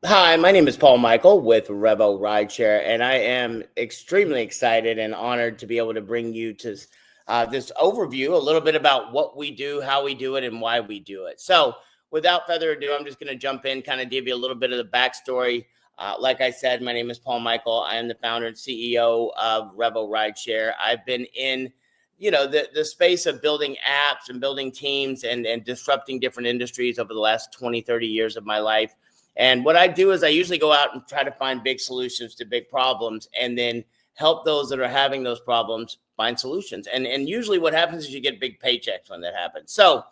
Hi, my name is Mikel with REVO Rideshare, and I am extremely excited and honored to be able to bring you to this overview, a little bit about what we do, how we do it, and why we do it. So, without further ado, I'm just going to jump in, kind of give you a little bit of the backstory. Like I said, my name is Mikel. I am the founder and CEO of REVO Rideshare. I've been in the space of building apps and building teams and disrupting different industries over the last 20, 30 years of my life. And what I do is I usually go out and try to find big solutions to big problems and then help those that are having those problems find solutions. And usually what happens is you get big paychecks when that happens. So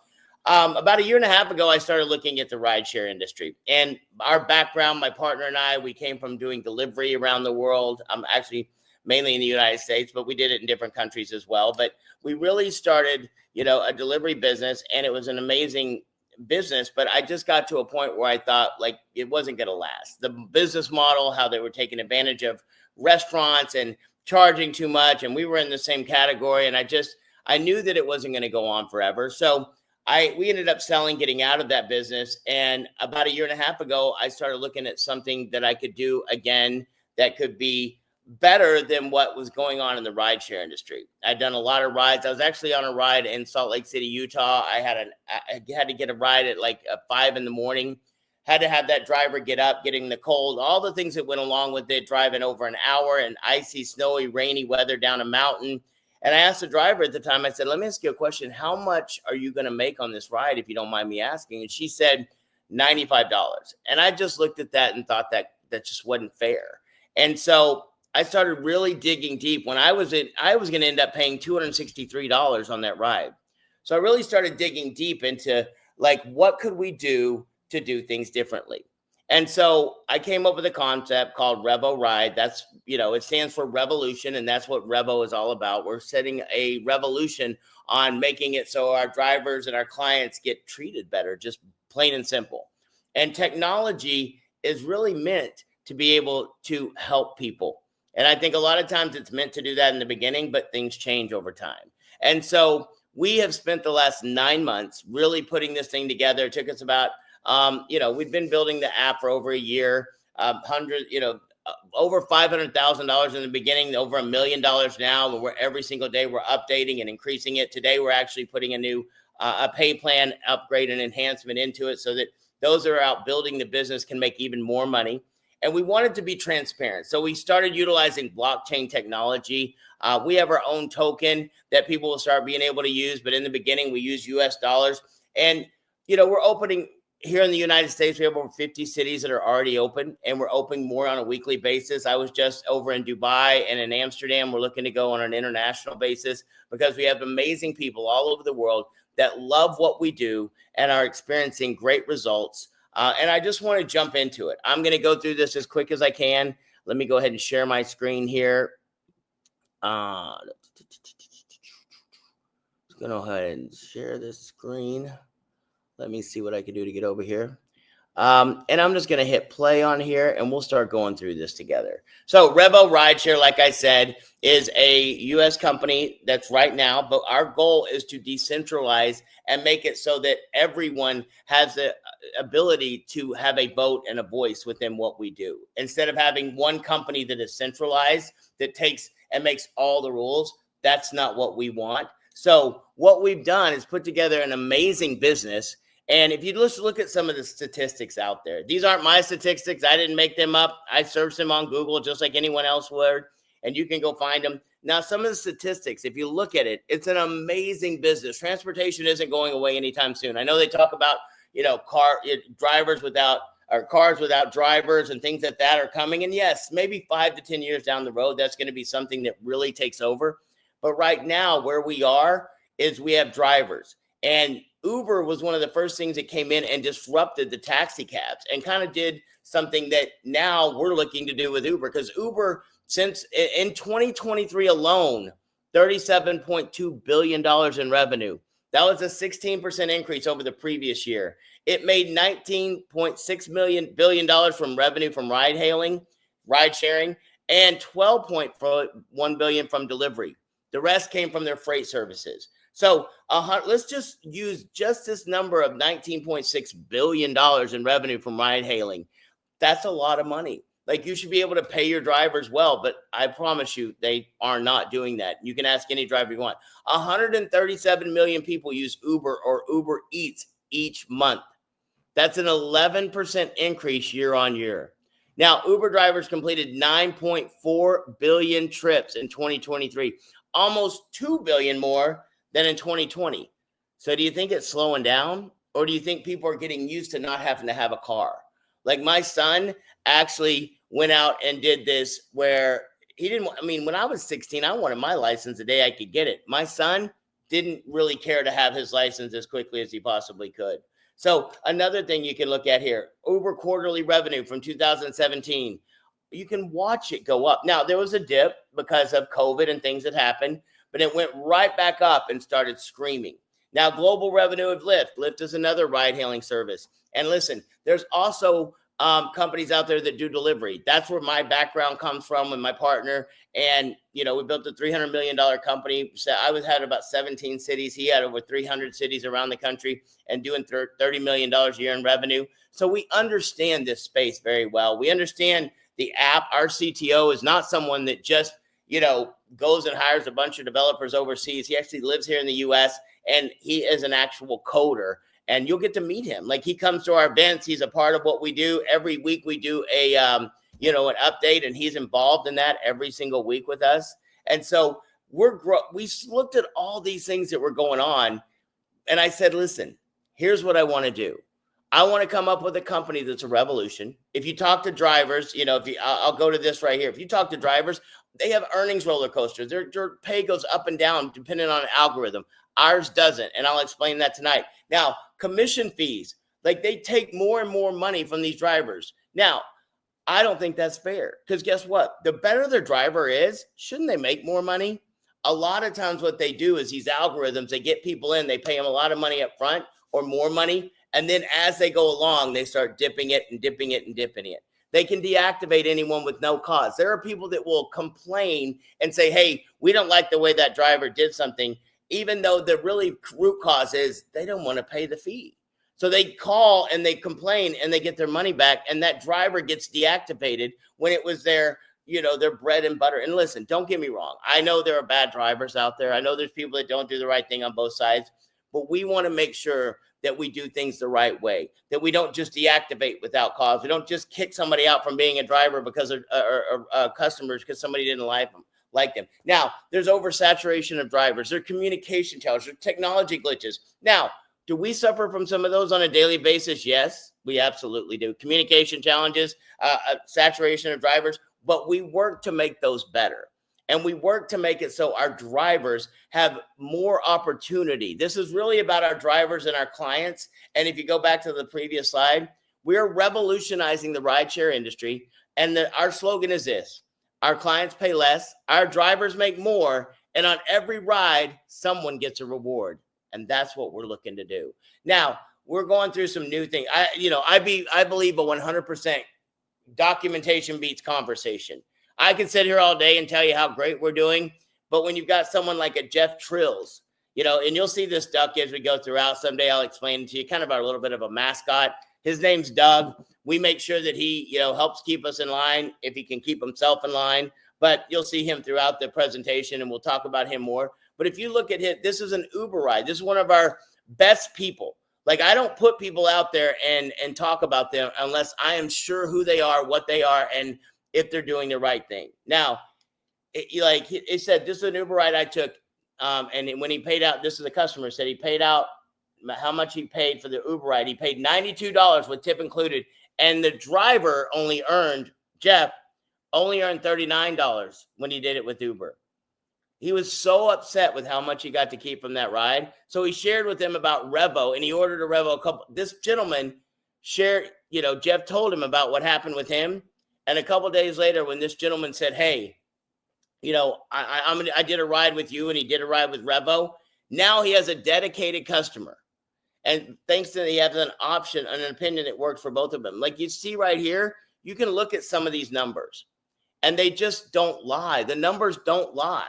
about a year and a half ago, I started looking at the rideshare industry. And our background, my partner and I, we came from doing delivery around the world. I'm actually mainly in the United States, but we did it in different countries as well. But we really started, a delivery business, and it was an amazing business, but I just got to a point where I thought like it wasn't going to last. The business model, how they were taking advantage of restaurants and charging too much, and we were in the same category, and I knew that it wasn't going to go on forever. So we ended up selling, getting out of that business, and about a year and a half ago, I started looking at something that I could do again that could be better than what was going on in the rideshare industry. I'd done a lot of rides. I was actually on a ride in Salt Lake City, Utah. I had to get a ride at like 5 a.m. Had to have that driver get up, getting the cold, all the things that went along with it, driving over an hour in icy, snowy, rainy weather down a mountain. And I asked the driver at the time, I said, let me ask you a question. How much are you going to make on this ride, if you don't mind me asking? And she said, $95. And I just looked at that and thought that just wasn't fair. And so I started really digging deep. When I was going to end up paying $263 on that ride. So I really started digging deep into like, what could we do to do things differently? And so I came up with a concept called REVO Ride. That's, it stands for revolution. And that's what REVO is all about. We're setting a revolution on making it so our drivers and our clients get treated better, just plain and simple. And technology is really meant to be able to help people. And I think a lot of times it's meant to do that in the beginning, but things change over time. And so we have spent the last 9 months really putting this thing together. It took us about, we've been building the app for over a year, over $500,000 in the beginning, over $1 million now. And every single day we're updating and increasing it. Today, we're actually putting a new a pay plan upgrade and enhancement into it so that those that are out building the business can make even more money. And we wanted to be transparent. So we started utilizing blockchain technology. We have our own token that people will start being able to use. But in the beginning, we use US dollars. And, we're opening here in the United States. We have over 50 cities that are already open, and we're opening more on a weekly basis. I was just over in Dubai and in Amsterdam. We're looking to go on an international basis because we have amazing people all over the world that love what we do and are experiencing great results. And I just want to jump into it. I'm going to go through this as quick as I can. Let me go ahead and share my screen here. Let's go ahead and share this screen. Let me see what I can do to get over here. And I'm just going to hit play on here, and we'll start going through this together. So REVO Rideshare, like I said, is a U.S. company that's right now, but our goal is to decentralize and make it so that everyone has the ability to have a vote and a voice within what we do. Instead of having one company that is centralized, that takes and makes all the rules, that's not what we want. So what we've done is put together an amazing business. And if you just look at some of the statistics out there, these aren't my statistics. I didn't make them up. I searched them on Google just like anyone else would, and you can go find them. Now, some of the statistics, if you look at it, it's an amazing business. Transportation isn't going away anytime soon. I know they talk about, cars without drivers and things like that are coming. And yes, maybe 5 to 10 years down the road, that's going to be something that really takes over. But right now, where we are is we have drivers. And Uber was one of the first things that came in and disrupted the taxi cabs and kind of did something that now we're looking to do with Uber, because Uber, since in 2023 alone, $37.2 billion in revenue. That was a 16% increase over the previous year. It made $19.6 billion from revenue from ride sharing, and $12.1 billion from delivery. The rest came from their freight services. So let's just use just this number of $19.6 billion in revenue from ride hailing. That's a lot of money. Like, you should be able to pay your drivers well, but I promise you, they are not doing that. You can ask any driver you want. 137 million people use Uber or Uber Eats each month. That's an 11% increase year on year. Now, Uber drivers completed 9.4 billion trips in 2023, almost 2 billion more than in 2020. So do you think it's slowing down, or do you think people are getting used to not having to have a car? Like, my son actually went out and did this where he didn't, I mean, when I was 16, I wanted my license the day I could get it. My son didn't really care to have his license as quickly as he possibly could. So another thing you can look at here, Uber quarterly revenue from 2017, you can watch it go up. Now, there was a dip because of COVID and things that happened, but it went right back up and started screaming. Now, global revenue of Lyft. Lyft is another ride-hailing service. And listen, there's also companies out there that do delivery. That's where my background comes from with my partner. And, we built a $300 million company. So I had about 17 cities. He had over 300 cities around the country and doing $30 million a year in revenue. So we understand this space very well. We understand the app. Our CTO is not someone that just, goes and hires a bunch of developers overseas. He actually lives here in the US, and he is an actual coder. And you'll get to meet him. Like, he comes to our events. He's a part of what we do. Every week we do an update, and he's involved in that every single week with us. And so we looked at all these things that were going on. And I said, listen, here's what I want to do. I want to come up with a company that's a revolution. If you talk to drivers, I'll go to this right here. If you talk to drivers, they have earnings roller coasters. Their pay goes up and down depending on an algorithm. Ours doesn't, and I'll explain that tonight. Now, commission fees, like, they take more and more money from these drivers. Now, I don't think that's fair, because guess what? The better their driver is, shouldn't they make more money? A lot of times what they do is these algorithms, they get people in, they pay them a lot of money up front or more money, and then as they go along, they start dipping it and dipping it and dipping it. They can deactivate anyone with no cause. There are people that will complain and say, hey, we don't like the way that driver did something, even though the really root cause is they don't want to pay the fee. So they call and they complain and they get their money back, and that driver gets deactivated when it was their bread and butter. And listen, don't get me wrong. I know there are bad drivers out there. I know there's people that don't do the right thing on both sides, but we want to make sure that we do things the right way, that we don't just deactivate without cause. We don't just kick somebody out from being a driver because of customers because somebody didn't like them. Now, there's oversaturation of drivers. There are communication challenges, there are technology glitches. Now, do we suffer from some of those on a daily basis? Yes, we absolutely do. Communication challenges, saturation of drivers, but we work to make those better. And we work to make it so our drivers have more opportunity. This is really about our drivers and our clients. And if you go back to the previous slide, we're revolutionizing the rideshare industry. And our slogan is this: our clients pay less, our drivers make more, and on every ride, someone gets a reward. And that's what we're looking to do. Now, we're going through some new things. I believe a 100% documentation beats conversation. I can sit here all day and tell you how great we're doing, but when you've got someone like a Jeff Trills, and you'll see this duck as we go throughout. Someday I'll explain it to you, kind of a little bit of a mascot. His name's Doug. We make sure that he, helps keep us in line if he can keep himself in line, but you'll see him throughout the presentation and we'll talk about him more. But if you look at it, this is an Uber ride. This is one of our best people. Like, I don't put people out there and talk about them unless I am sure who they are, what they are, and if they're doing the right thing. Now, it said, this is an Uber ride I took. And when he paid out, this is the customer said he paid out how much he paid for the Uber ride. He paid $92 with tip included. And the driver Jeff only earned $39 when he did it with Uber. He was so upset with how much he got to keep from that ride. So he shared with him about REVO, and he ordered a REVO. This gentleman shared, Jeff told him about what happened with him. And a couple of days later, when this gentleman said, hey, I did a ride with you, and he did a ride with REVO. Now he has a dedicated customer. And thanks to he has an option, an opinion that worked for both of them. Like you see right here, you can look at some of these numbers, and they just don't lie. The numbers don't lie.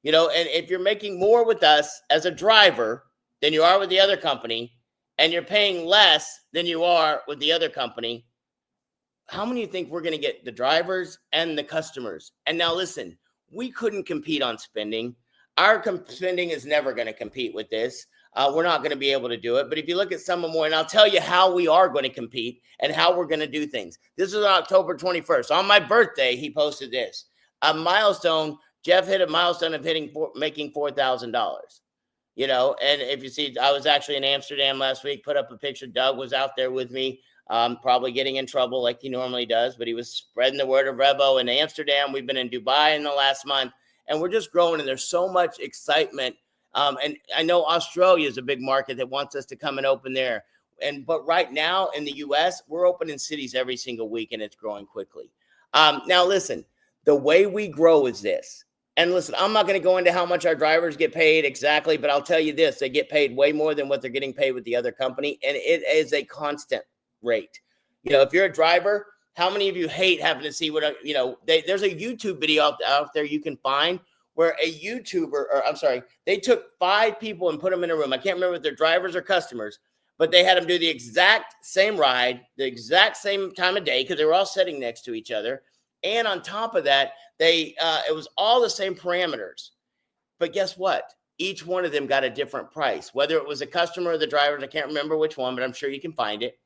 And if you're making more with us as a driver than you are with the other company, and you're paying less than you are with the other company, how many of you think we're going to get the drivers and the customers? And now listen, we couldn't compete on spending. Our spending is never going to compete with this. We're not going to be able to do it. But if you look at some more, and I'll tell you how we are going to compete and how we're going to do things. This is on October 21st. On my birthday, he posted this. A milestone. Jeff hit a milestone of making $4,000. You know, and if you see, I was actually in Amsterdam last week, put up a picture. Doug was out there with me, probably getting in trouble like he normally does, but he was spreading the word of REVO in Amsterdam. We've been in Dubai in the last month, and we're just growing, and there's so much excitement. And I know Australia is a big market that wants us to come and open there. But right now in the US, we're opening cities every single week, and it's growing quickly. Now, listen, the way we grow is this. And listen, I'm not going to go into how much our drivers get paid exactly, but I'll tell you this, they get paid way more than what they're getting paid with the other company. And it is a constant rate. You know, if you're a driver, how many of you hate having to see what, you know, there's a YouTube video out there you can find where a YouTuber, or I'm sorry, they took 5 people and put them in a room. I can't remember if they're drivers or customers, but they had them do the exact same ride, the exact same time of day, because they were all sitting next to each other. And on top of that, it was all the same parameters. But guess what? Each one of them got a different price, whether it was a customer or the drivers. I can't remember which one, but I'm sure you can find it.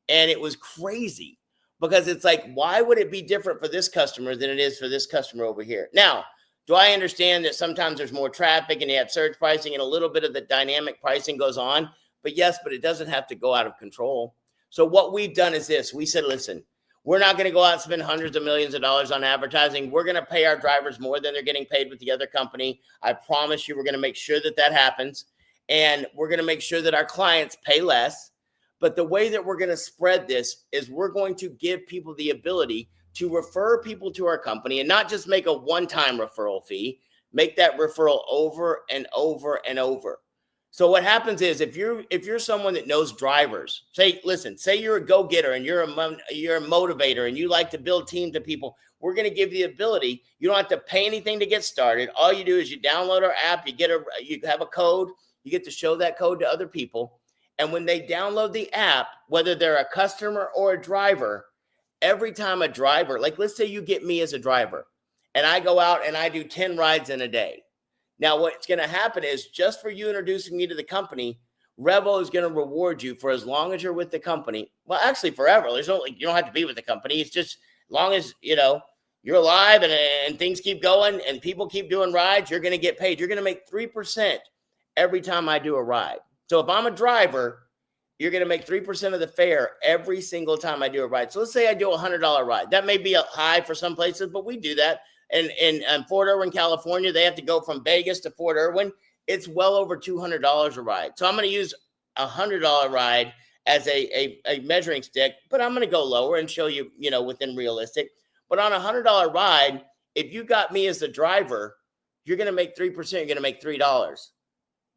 And it was crazy because it's like, why would it be different for this customer than it is for this customer over here? Now, do I understand that sometimes there's more traffic and you have surge pricing and a little bit of the dynamic pricing goes on? But yes, but it doesn't have to go out of control. So what we've done is this. We said, listen, we're not going to go out and spend hundreds of millions of dollars on advertising. We're going to pay our drivers more than they're getting paid with the other company. I promise you we're going to make sure that that happens. And we're going to make sure that our clients pay less. But the way that we're going to spread this is we're going to give people the ability to refer people to our company and not just make a one-time referral fee, make that referral over and over and over. So what happens is if you're someone that knows drivers, say you're a go-getter and you're a motivator and you like to build teams of people, we're going to give you the ability. You don't have to pay anything to get started. All you do is you download our app, you have a code, you get to show that code to other people. And when they download the app, whether they're a customer or a driver, every time a driver, like let's say you get me as a driver and I go out and I do 10 rides in a day. Now, what's going to happen is just for you introducing me to the company, REVO is going to reward you for as long as you're with the company. Well, actually forever. You don't have to be with the company. It's just as long as, you're alive and things keep going and people keep doing rides, you're going to get paid. You're going to make 3% every time I do a ride. So if I'm a driver, you're going to make 3% of the fare every single time I do a ride. So let's say I do a $100 ride. That may be a high for some places, but we do that. And in Fort Irwin, California, they have to go from Vegas to Fort Irwin. It's well over $200 a ride. So I'm going to use a $100 ride as a measuring stick, but I'm going to go lower and show you, within realistic. But on a $100 ride, if you got me as the driver, you're going to make 3%. You're going to make $3.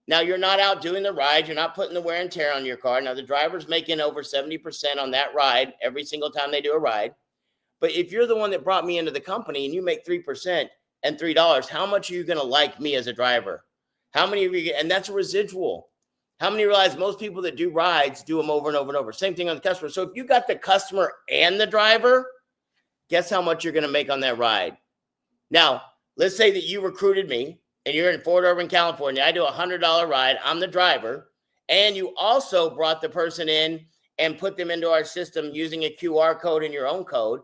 Now, you're not out doing the ride. You're not putting the wear and tear on your car. Now, the driver's making over 70% on that ride every single time they do a ride. But if you're the one that brought me into the company and you make 3% and $3, how much are you going to like me as a driver? How many of you, and that's a residual. How many realize most people that do rides do them over and over and over? Same thing on the customer. So if you got the customer and the driver, guess how much you're going to make on that ride? Now, let's say that you recruited me and you're in Fort Irwin, California. I do a $100 ride. I'm the driver. And you also brought the person in and put them into our system using a QR code and your own code.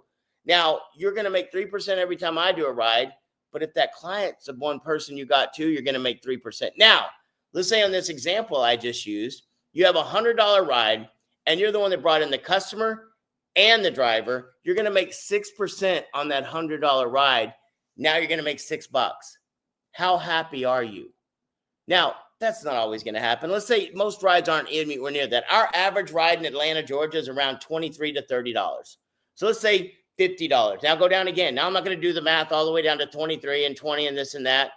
Now, you're going to make 3% every time I do a ride, but if that client's the one person you got to, you're going to make 3%. Now, let's say on this example I just used, you have a $100 ride, and you're the one that brought in the customer and the driver. You're going to make 6% on that $100 ride. Now you're going to make $6. How happy are you? Now, that's not always going to happen. Let's say most rides aren't anywhere near that. Our average ride in Atlanta, Georgia is around $23 to $30. So let's say $50. Now go down again. Now I'm not going to do the math all the way down to 23 and 20 and this and that.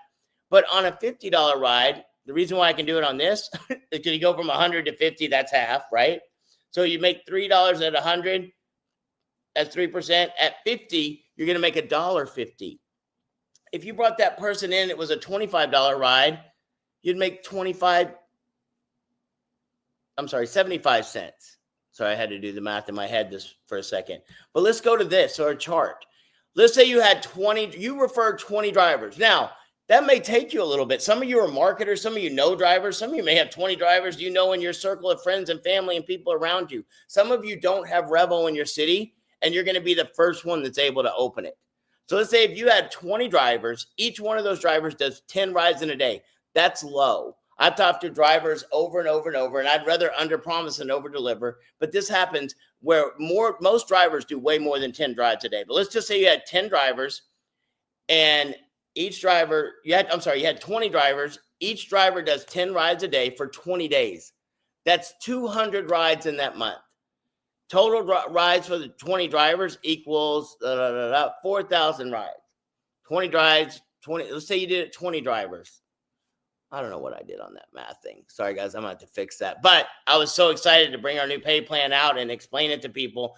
But on a $50 ride, the reason why I can do it on this is because you go from 100 to 50, that's half, right? So you make $3 at 100, that's 3%. At 50, you're going to make $1.50. If you brought that person in, it was a $25 ride, you'd make 75 cents. Sorry, I had to do the math in my head this for a second. But let's go to this, or a chart. Let's say you had 20, you referred 20 drivers. Now, that may take you a little bit. Some of you are marketers. Some of you know drivers. Some of you may have 20 drivers you know in your circle of friends and family and people around you. Some of you don't have REVO in your city, and you're going to be the first one that's able to open it. So let's say if you had 20 drivers, each one of those drivers does 10 rides in a day. That's low. I've talked to drivers over and over and over, and I'd rather under promise than over deliver. But this happens where most drivers do way more than 10 rides a day. But let's just say you had 10 drivers, and each driver, you had 20 drivers. Each driver does 10 rides a day for 20 days. That's 200 rides in that month. Total rides for the 20 drivers equals 4,000 rides. 20 rides, 20. Let's say you did it 20 drivers. I don't know what I did on that math thing. Sorry, guys. I'm going to have to fix that. But I was so excited to bring our new pay plan out and explain it to people.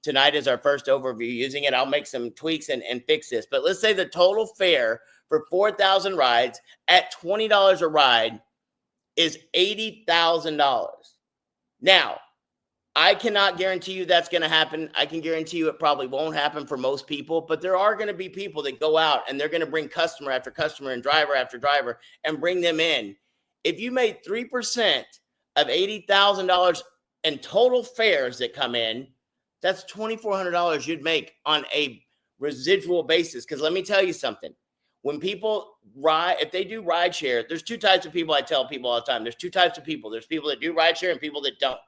Tonight is our first overview using it. I'll make some tweaks and fix this. But let's say the total fare for 4,000 rides at $20 a ride is $80,000. Now, I cannot guarantee you that's going to happen. I can guarantee you it probably won't happen for most people, but there are going to be people that go out and they're going to bring customer after customer and driver after driver and bring them in. If you made 3% of $80,000 in total fares that come in, that's $2,400 you'd make on a residual basis. Because let me tell you something. When people ride, if they do rideshare, there's two types of people. I tell people all the time, there's two types of people. There's people that do rideshare and people that don't.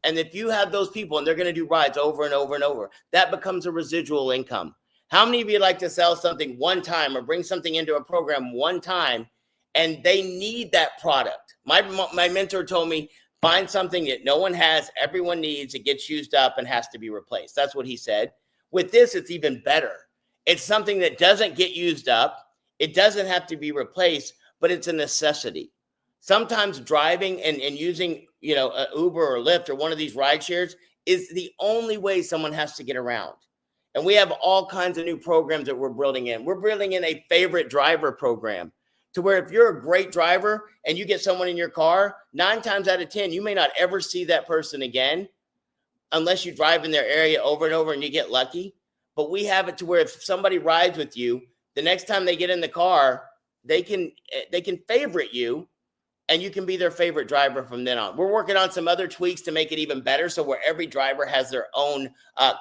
And if you have those people and they're going to do rides over and over and over, that becomes a residual income. How many of you like to sell something one time or bring something into a program one time and they need that product? My mentor told me, find something that no one has, everyone needs, it gets used up and has to be replaced. That's what he said. With this, it's even better. It's something that doesn't get used up. It doesn't have to be replaced, but it's a necessity. Sometimes driving and using, an Uber or Lyft or one of these ride shares is the only way someone has to get around. And we have all kinds of new programs that we're building in. We're building in a favorite driver program to where if you're a great driver and you get someone in your car, 9 times out of 10, you may not ever see that person again unless you drive in their area over and over and you get lucky. But we have it to where if somebody rides with you, the next time they get in the car, they can favorite you. And you can be their favorite driver from then on. We're working on some other tweaks to make it even better. So where every driver has their own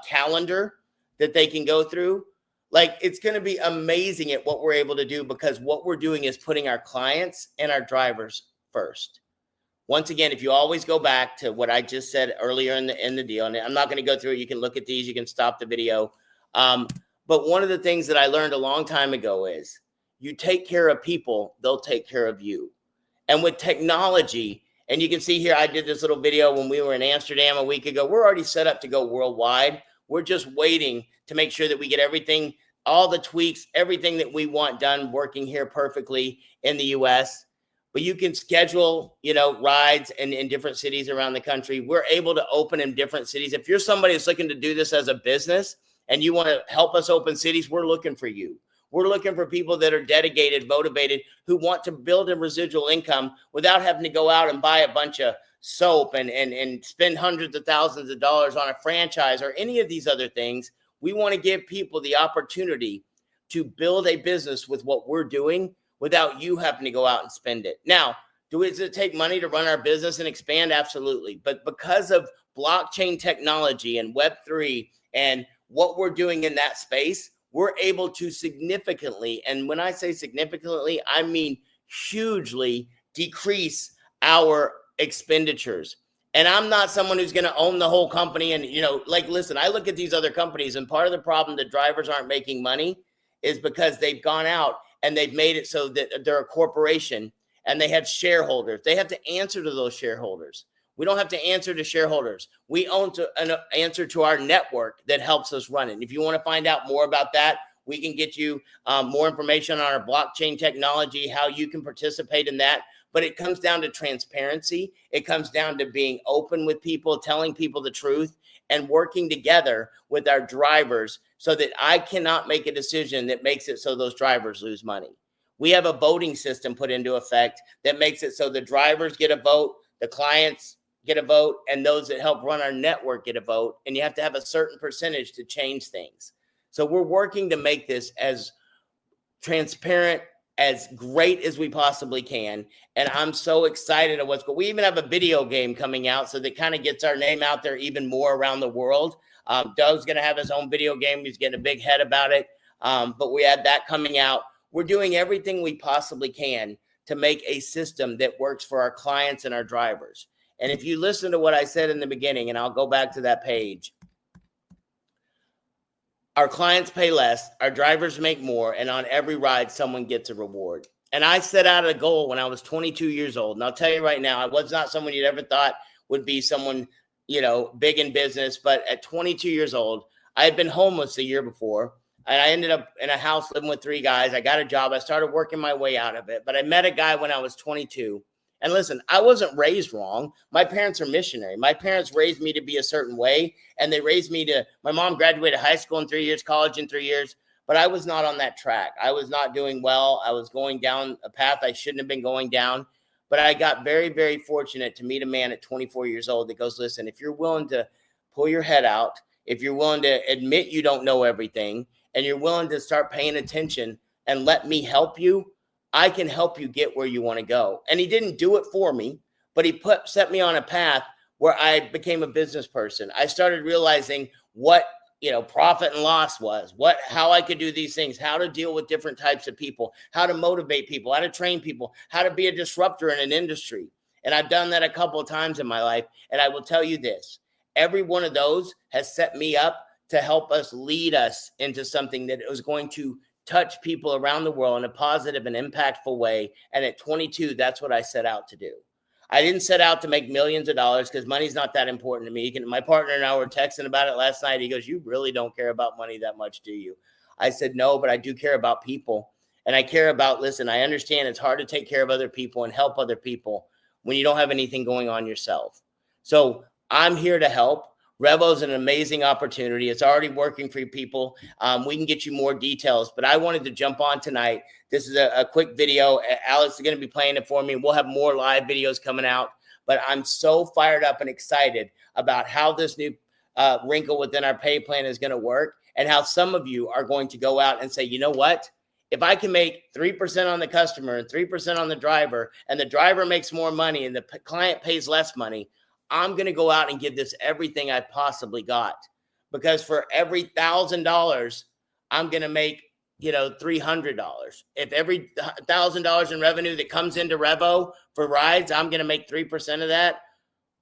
calendar that they can go through. Like, it's going to be amazing at what we're able to do, because what we're doing is putting our clients and our drivers first. Once again, if you always go back to what I just said earlier in the deal, and I'm not going to go through it. You can look at these. You can stop the video. But one of the things that I learned a long time ago is you take care of people, they'll take care of you. And with technology, and you can see here, I did this little video when we were in Amsterdam a week ago. We're already set up to go worldwide. We're just waiting to make sure that we get everything, all the tweaks, everything that we want done working here perfectly in the US. But you can schedule, rides in different cities around the country. We're able to open in different cities. If you're somebody that's looking to do this as a business and you want to help us open cities, we're looking for you. We're looking for people that are dedicated, motivated, who want to build a residual income without having to go out and buy a bunch of soap and spend hundreds of thousands of dollars on a franchise or any of these other things. We want to give people the opportunity to build a business with what we're doing without you having to go out and spend it. Now, does it take money to run our business and expand? Absolutely. But because of blockchain technology and Web3 and what we're doing in that space, we're able to significantly, and when I say significantly, I mean hugely decrease our expenditures. And I'm not someone who's going to own the whole company. And, listen, I look at these other companies, and part of the problem that drivers aren't making money is because they've gone out and they've made it so that they're a corporation and they have shareholders. They have to answer to those shareholders. We don't have to answer to shareholders. We answer to our network that helps us run it. And if you want to find out more about that, we can get you more information on our blockchain technology, how you can participate in that. But it comes down to transparency. It comes down to being open with people, telling people the truth, and working together with our drivers so that I cannot make a decision that makes it so those drivers lose money. We have a voting system put into effect that makes it so the drivers get a vote, the clients get a vote, and those that help run our network get a vote. And you have to have a certain percentage to change things. So we're working to make this as transparent, as great as we possibly can. And I'm so excited at what's going. We even have a video game coming out, so that kind of gets our name out there even more around the world. Doug's going to have his own video game. He's getting a big head about it. But we had that coming out. We're doing everything we possibly can to make a system that works for our clients and our drivers. And if you listen to what I said in the beginning, and I'll go back to that page, our clients pay less, our drivers make more, and on every ride, someone gets a reward. And I set out a goal when I was 22 years old. And I'll tell you right now, I was not someone you'd ever thought would be someone, big in business. But at 22 years old, I had been homeless the year before. And I ended up in a house living with 3 guys. I got a job. I started working my way out of it. But I met a guy when I was 22. And listen, I wasn't raised wrong. My parents are missionary. My parents raised me to be a certain way. And they raised me my mom graduated high school in 3 years, college in 3 years. But I was not on that track. I was not doing well. I was going down a path I shouldn't have been going down. But I got very, very fortunate to meet a man at 24 years old that goes, listen, if you're willing to pull your head out, if you're willing to admit you don't know everything, and you're willing to start paying attention and let me help you, I can help you get where you want to go. And he didn't do it for me, but he set me on a path where I became a business person. I started realizing what, profit and loss was, how I could do these things, how to deal with different types of people, how to motivate people, how to train people, how to be a disruptor in an industry. And I've done that a couple of times in my life. And I will tell you this, every one of those has set me up to help us lead us into something that was going to touch people around the world in a positive and impactful way. And at 22, that's what I set out to do. I didn't set out to make millions of dollars because money's not that important to me. My partner and I were texting about it last night. He goes, you really don't care about money that much, do you? I said, no, but I do care about people. And I care about, listen, I understand it's hard to take care of other people and help other people when you don't have anything going on yourself. So I'm here to help. REVO is an amazing opportunity. It's already working for people. We can get you more details, but I wanted to jump on tonight. This is a quick video. Alex is going to be playing it for me. We'll have more live videos coming out, but I'm so fired up and excited about how this new wrinkle within our pay plan is going to work, and how some of you are going to go out and say, you know what? If I can make 3% on the customer and 3% on the driver, and the driver makes more money and the client pays less money, I'm going to go out and give this everything I possibly got, because for every $1,000, I'm going to make, $300. If every $1,000 in revenue that comes into REVO for rides, I'm going to make 3% of that,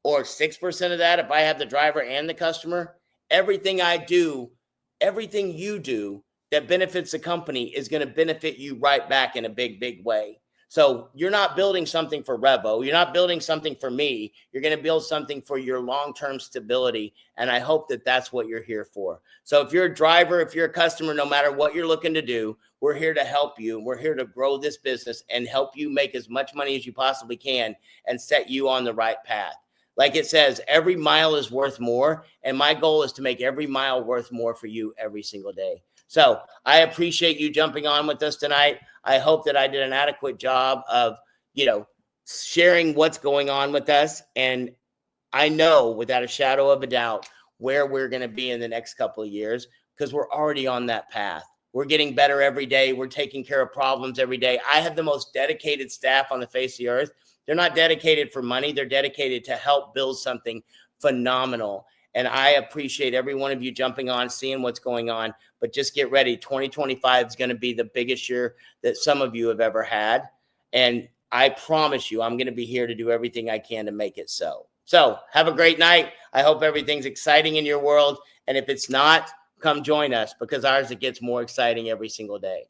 or 6% of that if I have the driver and the customer. Everything I do, everything you do that benefits the company is going to benefit you right back in a big, big way. So you're not building something for REVO. You're not building something for me. You're going to build something for your long-term stability. And I hope that that's what you're here for. So if you're a driver, if you're a customer, no matter what you're looking to do, we're here to help you. We're here to grow this business and help you make as much money as you possibly can and set you on the right path. Like it says, every mile is worth more. And my goal is to make every mile worth more for you every single day. So I appreciate you jumping on with us tonight. I hope that I did an adequate job of, sharing what's going on with us. And I know without a shadow of a doubt where we're going to be in the next couple of years, because we're already on that path. We're getting better every day. We're taking care of problems every day. I have the most dedicated staff on the face of the earth. They're not dedicated for money. They're dedicated to help build something phenomenal. And I appreciate every one of you jumping on, seeing what's going on. But just get ready. 2025 is going to be the biggest year that some of you have ever had. And I promise you, I'm going to be here to do everything I can to make it so. So have a great night. I hope everything's exciting in your world. And if it's not, come join us, because ours, it gets more exciting every single day.